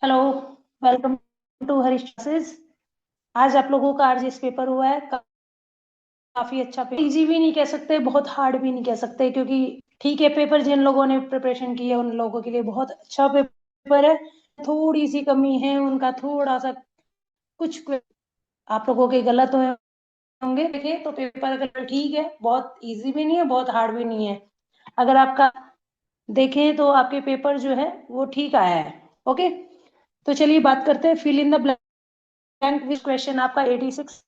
Hello, welcome to Harish classes. आज आप लोगों का आरजीएस पेपर हुआ है। काफी अच्छा पेपर, इजी भी नहीं कह सकते, बहुत हार्ड भी नहीं कह सकते, क्योंकि ठीक है, पेपर जिन लोगों ने प्रिपरेशन की है उन लोगों के लिए बहुत अच्छा पेपर है। थोड़ी सी कमी है उनका, थोड़ा सा कुछ आप लोगों के गलत हुए होंगे। देखिए तो पेपर अगर ठीक है, बहुत इजी भी नहीं है, बहुत हार्ड भी नहीं है। अगर आपका देखें तो आपके पेपर जो है वो ठीक आया है। ओके, तो चलिए बात करते हैं। Fill in the blank which question आपका 86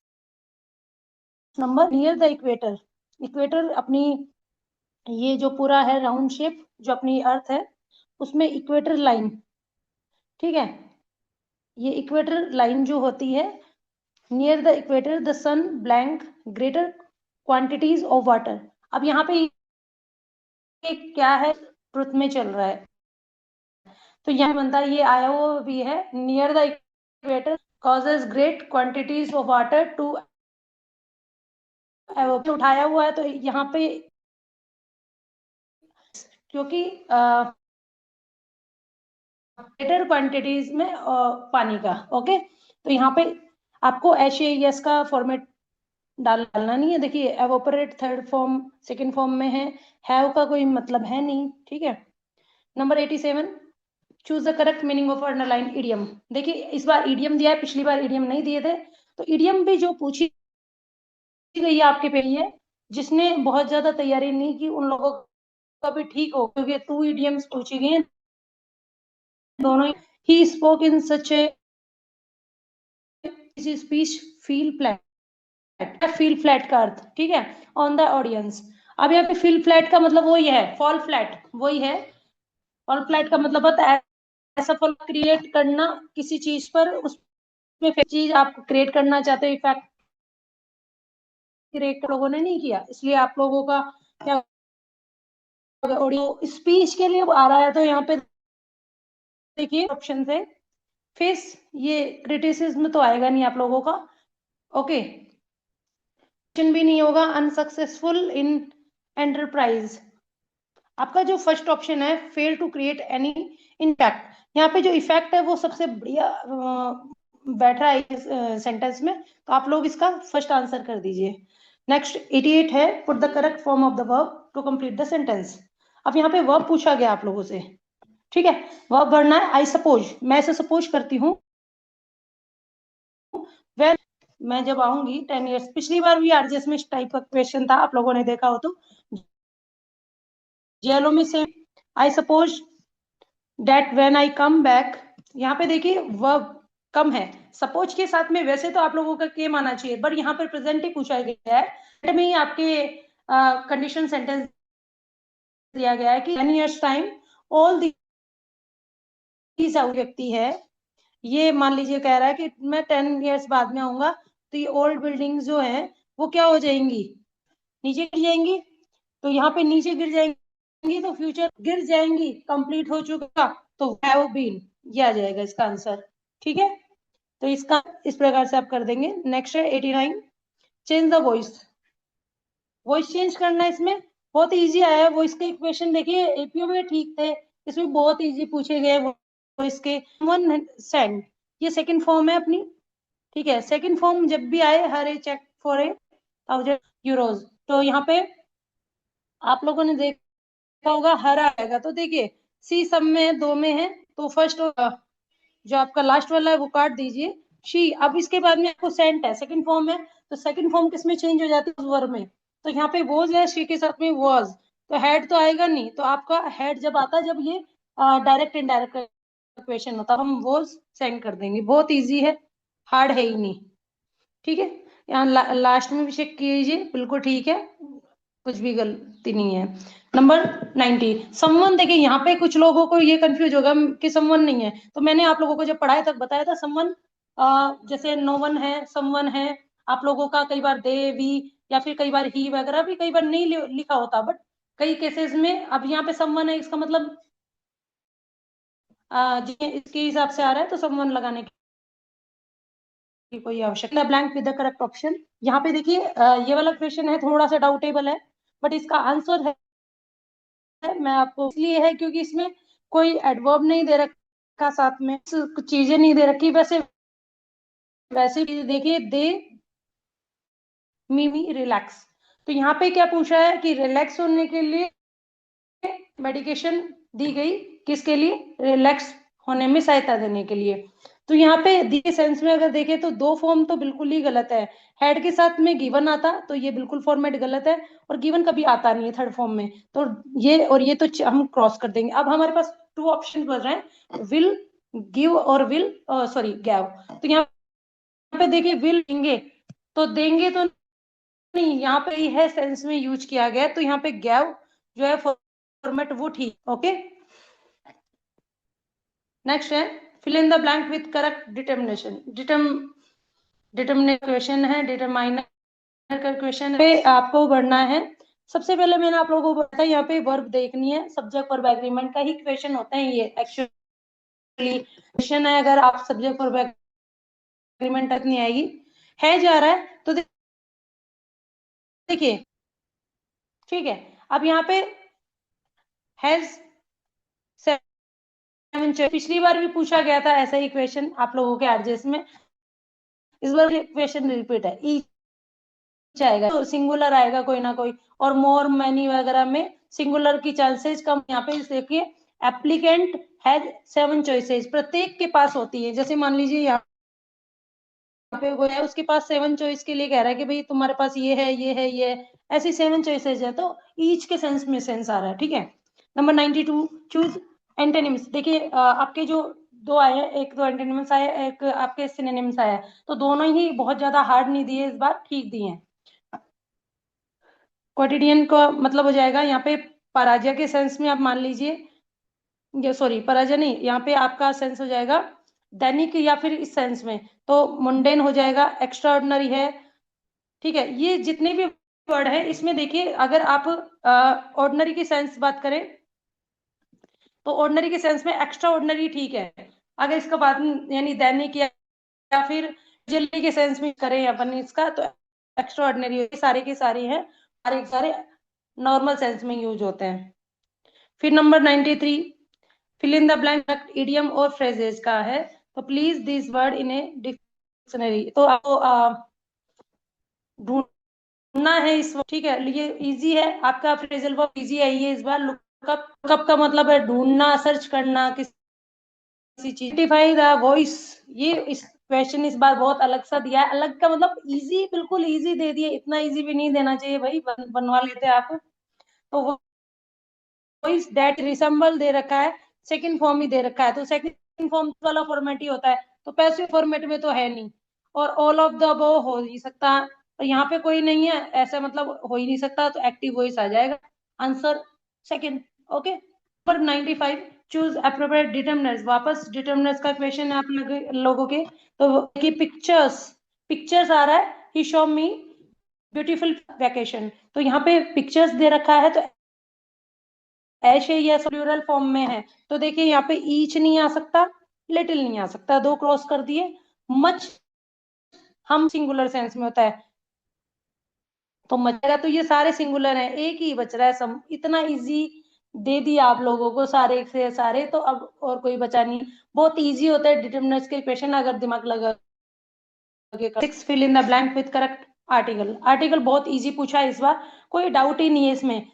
number. Near the equator, equator अपनी ये जो पूरा है राउंड शेप जो अपनी अर्थ है उसमें इक्वेटर लाइन, ठीक है, ये इक्वेटर लाइन जो होती है, near the equator the sun blank greater quantities of water. अब यहाँ पे ये क्या है, ट्रुथ में चल रहा है, तो यहाँ बनता है ये आया हुआ भी है, near the equator causes great quantities of water to उठाया हुआ है, तो यहाँ पे क्योंकि ग्रेटर क्वांटिटीज में पानी का। ओके, तो यहाँ पे आपको एच का फॉर्मेट डालना नहीं है। देखिए evaporate third form second form में है, हैव का कोई मतलब है नहीं, ठीक है। Number 87, choose the correct meaning of underline idiom. देखिए इस बार इडियम दिया है, पिछली बार इडियम नहीं दिए थे, तो इडियम भी जो पूछी गई है आपके पे है, जिसने बहुत ज्यादा तैयारी नहीं की उन लोगों का भी ठीक हो, क्योंकि 2 इडियम्स पूछी गई हैं दोनों। He spoke in such a speech feel flat, feel flat का अर्थ, ठीक है, ऑन द ऑडियंस। अब यहाँ पे फील फ्लैट का मतलब वही है, फॉल फ्लैट वही है। फॉल फ्लैट का मतलब होता है ऐसा फॉल क्रिएट करना किसी चीज पर, उसमें चीज आप क्रिएट करना चाहते हो, इफेक्ट क्रिएट लोगों ने नहीं किया, इसलिए आप लोगों का क्या ऑडियो स्पीच के लिए आ रहा है। तो यहाँ पे देखिए ऑप्शन है फेस, ये क्रिटिसिज्म तो आएगा नहीं आप लोगों का। ओके, क्वेश्चन भी नहीं होगा। अनसक्सेसफुल इन एंटरप्राइज, आपका जो फर्स्ट ऑप्शन है fail to create any impact, यहाँ पे जो इफेक्ट है वो सबसे बढ़िया बैठ रहा है इस सेंटेंस में, तो आप लोग इसका फर्स्ट आंसर कर दीजिए। नेक्स्ट 88 है, put the correct form of the verb to complete the sentence. अब यहाँ पे वर्ब पूछा गया आप लोगों से, ठीक है, वर्ब भरना है। आई सपोज, मैं ऐसे सपोज करती हूँ, वेल मैं जब आऊंगी 10 इयर्स, पिछली बार भी आरजीएस में इस टाइप का क्वेश्चन था, आप लोगों ने देखा हो तो, जेलो में से I suppose date when I come back. यहाँ पे देखिए वर्ब कम है, सपोज के साथ में वैसे तो आप लोगों का केम आना चाहिए, बट यहाँ पर प्रेजेंट ही पूछा गया है, में ही आपके कंडीशन सेंटेंस दिया गया है कि 10 इयर्स टाइम ऑल दीज व्यक्ति है, ये मान लीजिए कह रहा है कि मैं 10 इयर्स बाद में आऊंगा तो ये ओल्ड बिल्डिंग्स जो है वो क्या हो जाएंगी, नीचे गिर जाएंगी। तो यहाँ पे नीचे गिर जाएंगी तो फ्यूचर गिर जाएंगी, कंप्लीट हो चुका, तो हैव बीन, ये आ जाएगा इसका आंसर, ठीक है। तो इसका इस प्रकार से आप कर देंगे। नेक्स्ट है 89, change the voice. Voice change करना है इसमें, बहुत इजी आया है। वॉइस के इक्वेशन देखिए एपीओ में ठीक थे, इसमें बहुत इजी पूछे गए वॉइस के। वन सेंड, ये सेकंड फॉर्म है अपनी, ठीक है। सेकंड फॉर्म जब भी आए, हर ए चेक फॉर ए 1000 यूरोज, तो यहाँ पे आप लोगों ने देखा होगा हर आएगा, तो देखिए सी सब में है, दो में है, तो फर्स्ट जो आपका लास्ट वाला है वो काट दीजिए, शी। अब इसके बाद में आपको सेंट है, सेकंड फॉर्म है, तो सेकंड फॉर्म किस में चेंज हो जाती है, वर्ब में। तो यहाँ पे वॉज है, शी के साथ में वॉज, तो हेड तो आएगा नहीं, तो आपका हेड जब आता है जब ये डायरेक्ट इनडायरेक्ट क्वेश्चन होता है, हम वॉज सेंड कर देंगे, बहुत ईजी है, हार्ड है ही नहीं, ठीक है। यहाँ लास्ट में भी चेक कीजिए, बिल्कुल ठीक है, कुछ भी गलती नहीं है। Number 90, someone. देखिए यहाँ पे कुछ लोगों को ये कंफ्यूज होगा कि समवन नहीं है, तो मैंने आप लोगों को जब पढ़ाया तक बताया था समवन, जैसे नो वन है, समवन है, आप लोगों का कई बार दे वी या फिर कई बार ही वगैरह भी कई बार नहीं लिखा होता, बट कई केसेस में अब यहाँ पे समवन है, इसका मतलब इसके हिसाब से आ रहा है, तो समवन लगाने की कोई आवश्यकता। Blank with the correct option, यहाँ पे देखिए ये वाला क्वेश्चन है थोड़ा सा डाउटेबल है, बट इसका आंसर है, मैं आपको इसलिए है क्योंकि इसमें कोई एडवर्ब नहीं दे रखा का साथ में कुछ चीजें नहीं दे रखी, वैसे वैसे देखिए दे मी रिलैक्स। तो यहाँ पे क्या पूछा है कि रिलैक्स होने के लिए मेडिकेशन दी गई, किसके लिए? रिलैक्स होने में सहायता देने के लिए। तो यहाँ पे दी के सेंस में अगर देखें तो दो फॉर्म तो बिल्कुल ही गलत है। हेड के साथ में गिवन आता तो ये बिल्कुल फॉर्मेट गलत है, और गिवन कभी आता नहीं है थर्ड फॉर्म में। तो ये और ये तो हम क्रॉस कर देंगे। अब हमारे पास टू ऑप्शन बच रहे हैं, विल गिव और विल सॉरी गैव। तो यहाँ पे देखिए विल देंगे, तो देंगे तो नहीं, यहाँ पे है सेंस में यूज किया गया, तो यहाँ पे गैव जो है फॉर्मेट वो ठीक। ओके, नेक्स्ट है fill in the blank with correct determination. Determinate question है, डिटरमाइनर का क्वेश्चन पे आपको बढ़ना है। सबसे पहले मैंने आप लोगों को बताया यहाँ पे वर्ब देखनी है, सब्जेक्ट वर्ब एग्रीमेंट का ही क्वेश्चन होता है ये एक्चुअली क्वेश्चन है। अगर आप सब्जेक्ट वर्ब एग्रीमेंट तक नहीं आएगी है जा रहा है तो देखिए ठीक है। अब यहाँ पे हैज पिछली बार भी पूछा गया था ऐसा ही क्वेश्चन आप लोगों के आरजेस में, इस बार क्वेश्चन रिपीट है। ईच आएगा तो सिंगुलर आएगा कोई ना कोई, और मोर मैनी वगैरह में सिंगुलर की चांसेस कम। यहाँ पे देखिए एप्लीकेंट हैज 7 चॉइसेस, प्रत्येक के पास होती है। जैसे मान लीजिए यहाँ पे कोई है, उसके पास 7 चॉइस के लिए कह रहा है कि भाई तुम्हारे पास ये है ये है ये है, ऐसी 7 चॉइसेस है, तो ईच के सेंस में सेंस आ रहा है। ठीक है, नंबर 92 चूज एंटेनिम्स। देखिए आपके जो दो आए हैं, एक तो एंटेनिम्स आया, एक आपके सिनोनिम्स आया है, तो दोनों ही बहुत ज्यादा हार्ड नहीं दिए इस बार, ठीक दिए हैं। क्वाटिडियन का मतलब हो जाएगा यहाँ पे पराजय के सेंस में, आप मान लीजिए ये सॉरी पराजय नहीं, यहाँ पे आपका सेंस हो जाएगा दैनिक, या फिर इस सेंस में तो मुंडेन हो जाएगा, एक्स्ट्रा ऑर्डिनरी है। ठीक है, ये जितने भी वर्ड है इसमें देखिए, अगर आप ऑर्डिनरी की सेंस बात करें तो ऑर्डिनरी के सेंस में एक्स्ट्रा ऑर्डिनरी ठीक है। अगर इसका बात यानी दैनिक या फिर जल्दी के सेंस में करें अपन इसका, तो एक्स्ट्रा ऑर्डिनरी सारे के सारे हैं, सारे के सारे नॉर्मल सेंस में यूज होते हैं। फिर number 93 fill in the blank idiom और फ्रेजेस का है, तो please this word in a dictionary. तो आपको ढूंढना है इस, ठीक है, ये इजी है आपका, फ्रेजल वर्ब इजी है ये इस बार। लुकअप, लुकअप का मतलब है ढूंढना, सर्च करना किसी चीज। आइडेंटिफाई द वॉइस, ये इस क्वेश्चन इस बार बहुत अलग सा दिया है। अलग का मतलब इजी, बिल्कुल इजी दे दिए, इतना इजी भी नहीं देना चाहिए भाई, बनवा लेते आप। तो वॉइस दैट रिसेंबल दे रखा है, सेकंड फॉर्म ही दे रखा है, तो सेकंड फॉर्म वाला फॉर्मेट ही होता है, तो पैसिव फॉर्मेट में तो है नहीं। और ऑल ऑफ द अबव हो नहीं सकता, और यहाँ पे कोई नहीं है ऐसा, मतलब हो ही नहीं सकता, तो एक्टिव वॉइस आ जाएगा answer second. Okay, number 95 choose appropriate determiners. वापस डिटर्मिनर्स का क्वेश्चन है आप लोगों के। तो कि पिक्चर्स, पिक्चर्स आ रहा है, ही शो मी ब्यूटीफुल वैकेशन, तो यहाँ पे पिक्चर्स दे रखा है, तो ऐसे या प्लूरल फॉर्म में है, तो देखिए यहाँ पे ईच नहीं आ सकता, लिटिल नहीं आ सकता, दो क्रॉस कर दिए। मच हम सिंगुलर सेंस में होता है, तो मचेगा, तो ये सारे सिंगुलर हैं, एक ही बच रहा है सम। इतना इजी दे दिया आप लोगों को सारे से सारे, तो अब और कोई बचा नहीं। बहुत इजी होता है डिटरमिनर्स के क्वेश्चन, अगर दिमाग लगा के। 6 fill in the blank with correct article. Article बहुत इजी पूछा है इस बार, कोई डाउट ही नहीं है इसमें।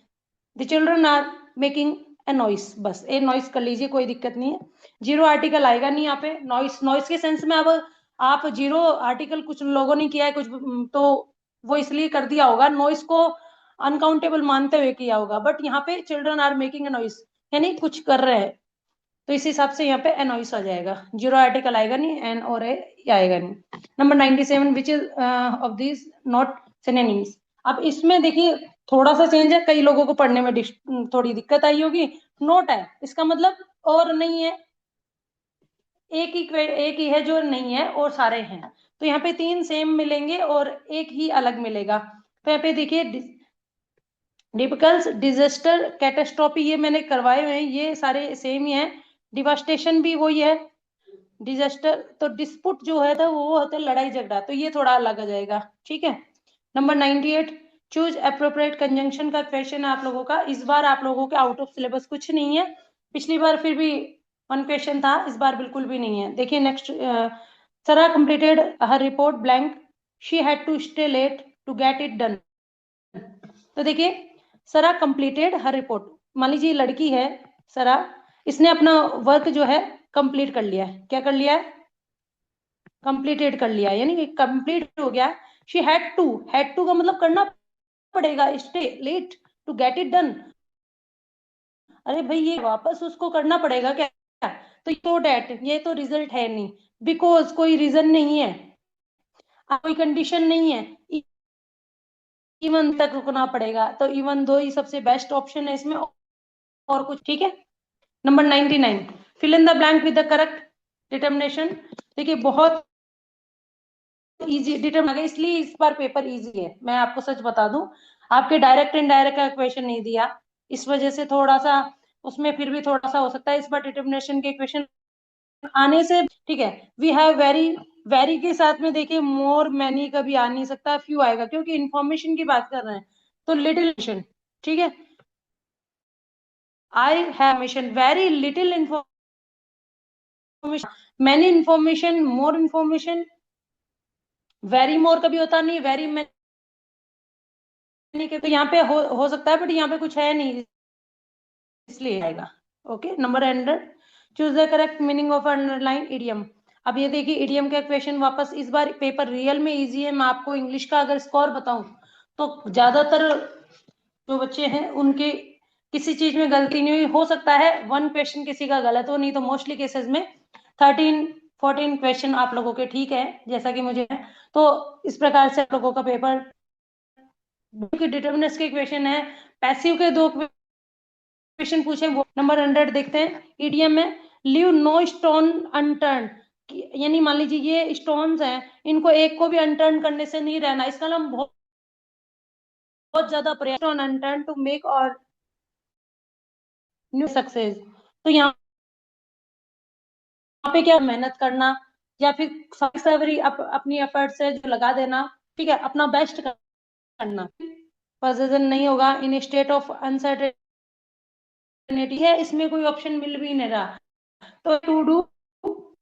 The children are making a noise, बस ए नॉइस कर लीजिए, कोई दिक्कत नहीं है। जीरो आर्टिकल आएगा नहीं यहाँ पे। नॉइस, नॉइस के सेंस में अब आप जीरो आर्टिकल कुछ लोगों ने किया है कुछ, तो वो इसलिए कर दिया होगा, नॉइस को अनकाउंटेबल मानते हुए किया होगा, बट यहाँ पे children are making a noise यानी कुछ कर रहे हैं, तो इस हिसाब से यहाँ पे एनॉइस आ जाएगा, जीरो आर्टिकल आएगा नहीं, एन और ए आएगा नहीं। Number 97 which is of this not synonyms. अब इसमें देखिए थोड़ा सा चेंज है, कई लोगों को पढ़ने में थोड़ी दिक्कत आई होगी। नोट है इसका मतलब और नहीं है, एक ही है जो नहीं है और सारे हैं, तो यहाँ पे 3 सेम मिलेंगे और एक ही अलग मिलेगा। तो यहाँ पे देखिए डिफिकल्ट, डिजास्टर, कैटेस्ट्रॉफी, ये मैंने करवाए हुए हैं, ये सारे सेम ही है। डिवास्टेशन भी वही है। डिजास्टर तो डिस्पुट जो है था वो होता है लड़ाई झगड़ा, तो ये थोड़ा अलग आ जाएगा। ठीक है, नंबर 98 चूज अप्रोप्रिएट कंजंक्शन का क्वेश्चन है आप लोगों का। इस बार आप लोगों के आउट ऑफ सिलेबस कुछ नहीं है, पिछली बार फिर भी वन क्वेश्चन था, इस बार बिल्कुल भी नहीं है। देखिए next, Sara completed her report blank, she had to stay late to get it done. तो देखिए सरा कंप्लीटेड हर रिपोर्ट, मान लीजिए लड़की है सरा, इसने अपना वर्क जो है कंप्लीट कर लिया है। क्या कर लिया है? कंप्लीटेड कर लिया, यानी कि कंप्लीट हो गया। शी हैड टू का मतलब करना पड़ेगा, stay late to get it done. अरे भाई ये वापस उसको करना पड़ेगा क्या? तो डेट ये तो रिजल्ट है नहीं, बिकॉज कोई रीजन नहीं है, कोई कंडीशन नहीं है, इवन तक रुकना पड़ेगा। तो इवन दो ही सबसे बेस्ट ऑप्शन है इसमें, और कुछ। ठीक है। Number 99, fill in the blank with the correct determination. देखिए बहुत इजी डिटर्मिन आ गया, इसलिए इस बार पेपर इजी है। मैं आपको सच बता दूं, आपके डायरेक्ट इनडायरेक्ट का क्वेश्चन नहीं दिया, इस वजह से थोड़ा सा उसमें फिर भी थोड़ा सा हो सकता है। इस बार डिटर्मिनेशन के क्वेश्चन आने से, ठीक है, वी हैव वेरी, वेरी के साथ में देखिए मोर मैनी कभी आ नहीं सकता, फ्यू आएगा, क्योंकि इंफॉर्मेशन की बात कर रहे हैं। तो लिटिल, ठीक है, I have mission very little information, many information, more information, very more कभी होता नहीं, वेरी मैनी के, तो यहाँ पे हो सकता है, बट यहाँ पे कुछ है नहीं, इसलिए आएगा। Okay, number 100, choose the correct meaning of underline idiom. अब ये देखिए इडियम का क्वेश्चन वापस, इस बार पेपर रियल में इजी है। मैं आपको इंग्लिश का अगर स्कोर बताऊं तो ज्यादातर जो बच्चे हैं उनके किसी चीज में गलती नहीं हुई, हो सकता है वन क्वेश्चन किसी का गलत हो, नहीं तो मोस्टली केसेस में 13-14 क्वेश्चन आप लोगों के ठीक है, जैसा कि मुझे है। तो इस प्रकार से आप लोगों का पेपर की डिटर्मिनेंट्स के क्वेश्चन है, पैसिव के दो क्वेश्चन पूछे, वो नंबर 100 देखते हैं। ईडीएम में लीव नो स्टोन अनटर्न, यानी मान लीजिए ये स्टोन्स हैं, इनको एक को भी अनटर्न करने से नहीं रहना, इसका नाम बहुत बहुत ज्यादा प्रयास अनटर्न टू मेक और न्यू सक्सेस। तो यहाँ पे क्या, मेहनत करना या फिर सवरी अपनी एफर्ट से जो लगा देना, ठीक है, अपना बेस्ट करना। पोजीशन नहीं होगा इन स्टेट ऑफ अनसर्टेनिटी है, इसमें कोई ऑप्शन मिल भी नहीं रहा। तो to do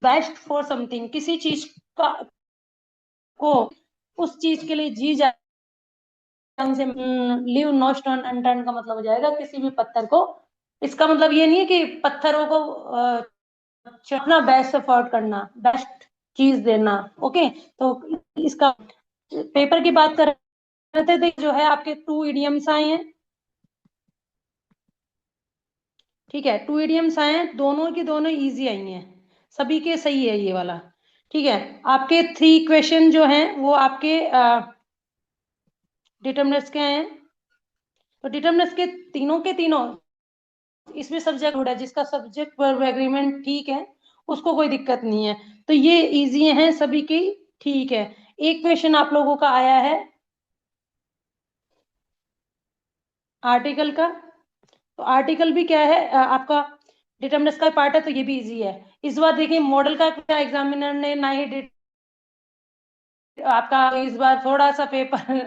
best for something, किसी चीज का को उस चीज के लिए जी जान से, लीव नो स्टोन अनटर्न का मतलब हो जाएगा किसी भी पत्थर को, इसका मतलब ये नहीं है कि पत्थरों को अपना बेस्ट एफर्ट करना, बेस्ट चीज देना। ओके, तो इसका पेपर की बात कर रहे थे, जो है आपके 2 इडियम्स आए हैं, ठीक है, 2 इडियम्स आए हैं, दोनों की दोनों इजी आई हैं, सभी के सही है ये वाला। ठीक है, आपके 3 क्वेश्चन जो हैं वो आपके डिटर्मिनेंट्स के हैं। तो डिटर्मिनेंट्स के तीनों इसमें सब्जेक्ट है, जिसका सब्जेक्ट वर्ब एग्रीमेंट ठीक है उसको कोई दिक्कत नहीं है। तो ये इजी हैं सभी की, ठीक है। एक क्वेश्चन आप लोगों का आया है आर्टिकल का, तो आर्टिकल भी क्या है, आपका डिटर्मिनेंट्स का पार्ट है, तो ये भी इजी है। इस बार देखिए मॉडल का क्या, एग्जामिनर ने ना ही आपका इस बार थोड़ा सा पेपर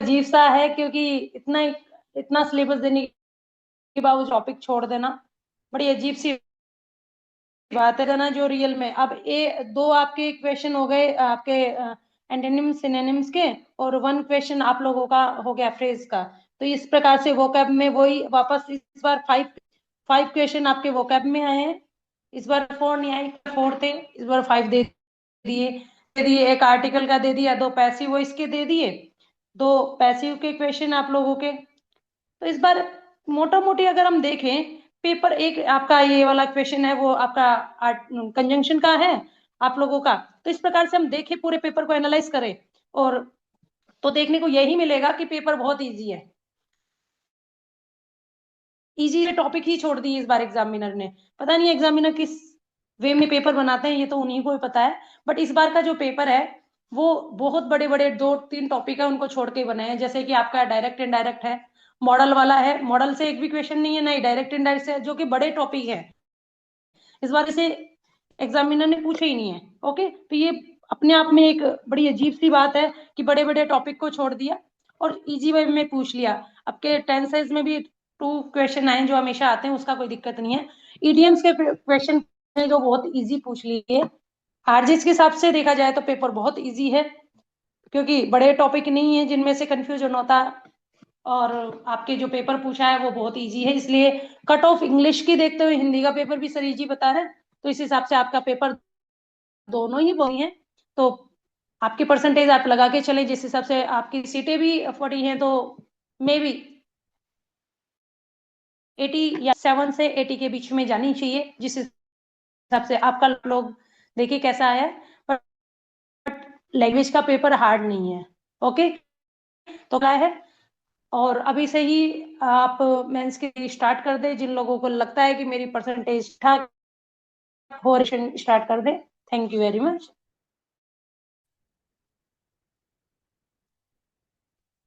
अजीब सा है, क्योंकि इतना इतना सिलेबस देने के बावजूद टॉपिक छोड़ देना बड़ी अजीब सी बात है ना। जो रियल में अब दो आपके क्वेश्चन हो गए आपके एंटोनिम्स सिनोनिम्स के, और 1 क्वेश्चन आप लोगों का हो गया फ्रेज का। तो इस प्रकार से वोकैब में वही वापस, इस बार 5 क्वेश्चन आपके वोकैब में आए हैं। इस बार 4 नहीं आए, 4 थे, इस बार 5 दे दिए, एक आर्टिकल का दे दिया, 2 पैसिव वॉइस के दे दिए, 2 पैसिव के क्वेश्चन आप लोगों के। तो इस बार मोटा मोटी अगर हम देखें, पेपर एक आपका ये वाला क्वेश्चन है वो आपका कंजंक्शन का है आप लोगों का। तो इस प्रकार से हम देखें, पूरे पेपर को एनालाइज करें, और तो देखने को यही मिलेगा कि पेपर बहुत इजी है। इजी टॉपिक ही छोड़ दिए इस बार एग्जामिनर ने, पता नहीं एग्जामिनर किस वे में पेपर बनाते हैं, ये तो उन्हीं को ही पता है। बट इस बार का जो पेपर है वो बहुत बड़े बड़े 2-3 टॉपिक है उनको छोड़ के बनाए हैं, जैसे कि आपका डायरेक्ट इनडायरेक्ट है, मॉडल वाला है, मॉडल से एक भी क्वेश्चन नहीं है, नहीं डायरेक्ट इनडायरेक्ट से, जो कि बड़े टॉपिक है, इस बार इसे एग्जामिनर ने पूछे ही नहीं है। ओके, तो ये अपने आप में एक बड़ी अजीब सी बात है कि बड़े बड़े टॉपिक को छोड़ दिया और इजी वे में पूछ लिया। आपके 10 साइज में भी 2 क्वेश्चन आए जो हमेशा आते हैं, उसका कोई दिक्कत नहीं है। ईडीएम्स के क्वेश्चन जो बहुत इजी पूछ लिए। आरजीएस के हिसाब से देखा जाए तो पेपर बहुत इजी है, क्योंकि बड़े टॉपिक नहीं है जिनमें से कंफ्यूजन होता, और आपके जो पेपर पूछा है वो बहुत इजी है, इसलिए कट ऑफ इंग्लिश की देखते हुए हिंदी का पेपर भी सर इजी बता रहे हैं, तो इस हिसाब से आपका पेपर दोनों ही वही है। तो आपकी परसेंटेज आप लगा के चले, जिस हिसाब से आपकी सीटें भी 40 हैं, तो मे बी 80 या 7 से 80 के बीच में जानी चाहिए, जिस हिसाब से आपका लोग देखिए कैसा आया है। पर लैंग्वेज का पेपर हार्ड नहीं है। ओके, तो क्या है, और अभी से ही आप मेंस की स्टार्ट कर दे, जिन लोगों को लगता है कि मेरी परसेंटेज ठीक हो, स्टार्ट कर दे। Thank you very much.